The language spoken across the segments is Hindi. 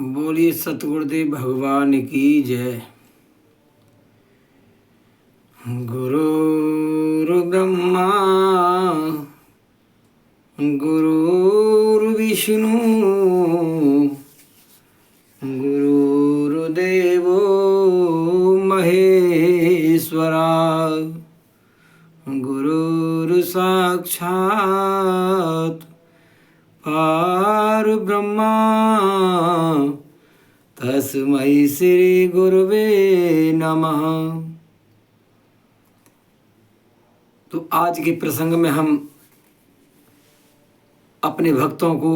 बोलिए सतगुरुदेव भगवान की जय। गुरुर्ब्रह्मा गुरुर्विष्णु गुरुर्देवो महेश्वरा गुरुर्साक्षात् परब्रह्मा तस्मै श्री गुरुवे नमः। तो आज के प्रसंग में हम अपने भक्तों को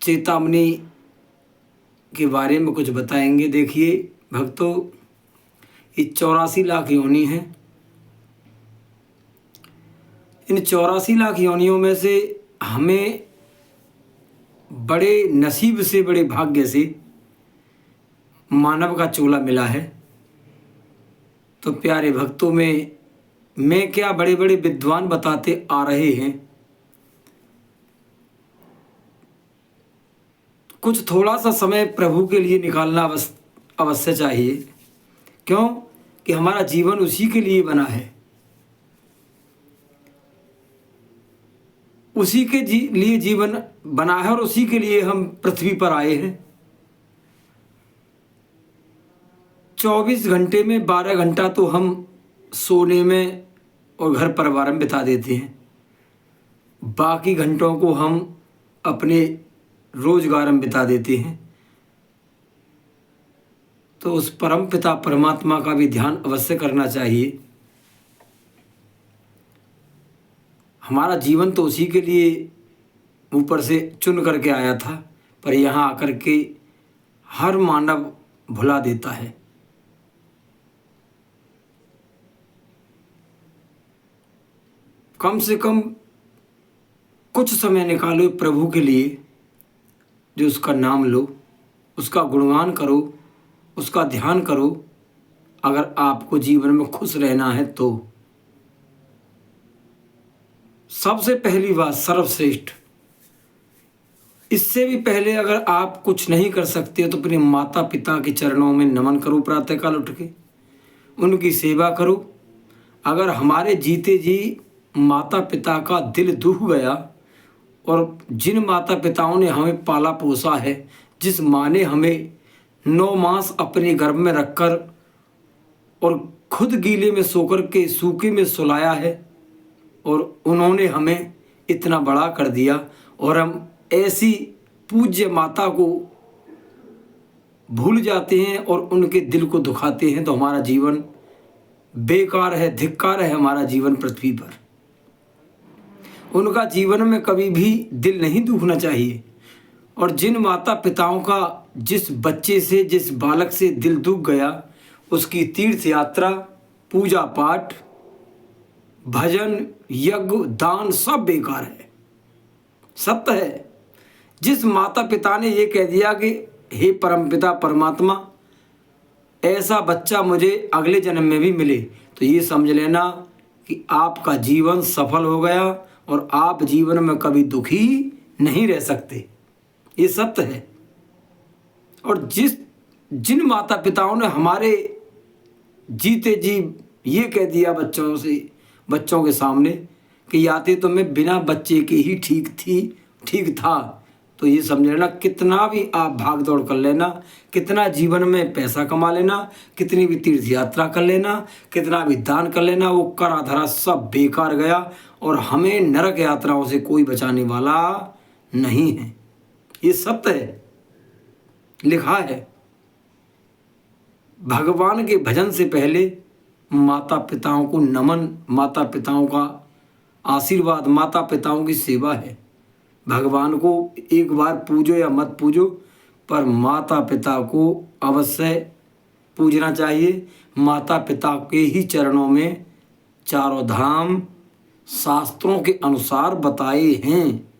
चेतावनी के बारे में कुछ बताएंगे। देखिए भक्तों, ये 84 लाख योनि हैं। इन 84 लाख योनियों में से हमें बड़े नसीब से, बड़े भाग्य से मानव का चोला मिला है। तो प्यारे भक्तों में मैं क्या, बड़े बड़े विद्वान बताते आ रहे हैं। कुछ थोड़ा सा समय प्रभु के लिए निकालना अवश्य चाहिए। क्यों कि हमारा जीवन उसी के लिए बना है, उसी के लिए जीवन बना है और उसी के लिए हम पृथ्वी पर आए हैं। 24 घंटे में 12 घंटा तो हम सोने में और घर परिवार में बिता देते हैं, बाकी घंटों को हम अपने रोजगार में बिता देते हैं। तो उस परम पिता परमात्मा का भी ध्यान अवश्य करना चाहिए। हमारा जीवन तो उसी के लिए ऊपर से चुन करके आया था, पर यहाँ आकर के हर मानव भुला देता है। कम से कम कुछ समय निकालो प्रभु के लिए, जो उसका नाम लो, उसका गुणगान करो, उसका ध्यान करो। अगर आपको जीवन में खुश रहना है तो सबसे पहली बात, सर्वश्रेष्ठ, इससे भी पहले अगर आप कुछ नहीं कर सकते तो अपने माता पिता के चरणों में नमन करो। प्रातःकाल उठ के उनकी सेवा करो। अगर हमारे जीते जी माता पिता का दिल दुख गया, और जिन माता पिताओं ने हमें पाला पोसा है, जिस माँ ने हमें 9 मास अपने गर्भ में रखकर और खुद गीले में सोकर के सूखे में सुलाया है, और उन्होंने हमें इतना बड़ा कर दिया, और हम ऐसी पूज्य माता को भूल जाते हैं और उनके दिल को दुखाते हैं, तो हमारा जीवन बेकार है, धिक्कार है हमारा जीवन पृथ्वी पर। उनका जीवन में कभी भी दिल नहीं दुखना चाहिए। और जिन माता पिताओं का जिस बच्चे से, जिस बालक से दिल दुख गया, उसकी तीर्थ यात्रा, पूजा पाठ, भजन, यज्ञ, दान सब बेकार है। सत्य है। जिस माता पिता ने ये कह दिया कि हे परमपिता परमात्मा, ऐसा बच्चा मुझे अगले जन्म में भी मिले, तो ये समझ लेना कि आपका जीवन सफल हो गया और आप जीवन में कभी दुखी नहीं रह सकते। ये सत्य है। और जिन माता पिताओं ने हमारे जीते जी ये कह दिया बच्चों के सामने कि याते तो मैं बिना बच्चे के ही ठीक था, तो ये समझ लेना, कितना भी आप भाग दौड़ कर लेना, कितना जीवन में पैसा कमा लेना, कितनी भी तीर्थ यात्रा कर लेना, कितना भी दान कर लेना, वो करा धरा सब बेकार गया, और हमें नरक यात्राओं से कोई बचाने वाला नहीं है। ये सत्य है, लिखा है। भगवान के भजन से पहले माता पिताओं को नमन, माता पिताओं का आशीर्वाद, माता पिताओं की सेवा है। भगवान को एक बार पूजो या मत पूजो, पर माता पिता को अवश्य पूजना चाहिए। माता पिता के ही चरणों में चारों धाम शास्त्रों के अनुसार बताए हैं।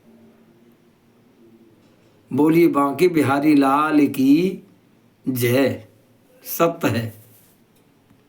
बोलिए बांके बिहारी लाल की जय। सत्य है।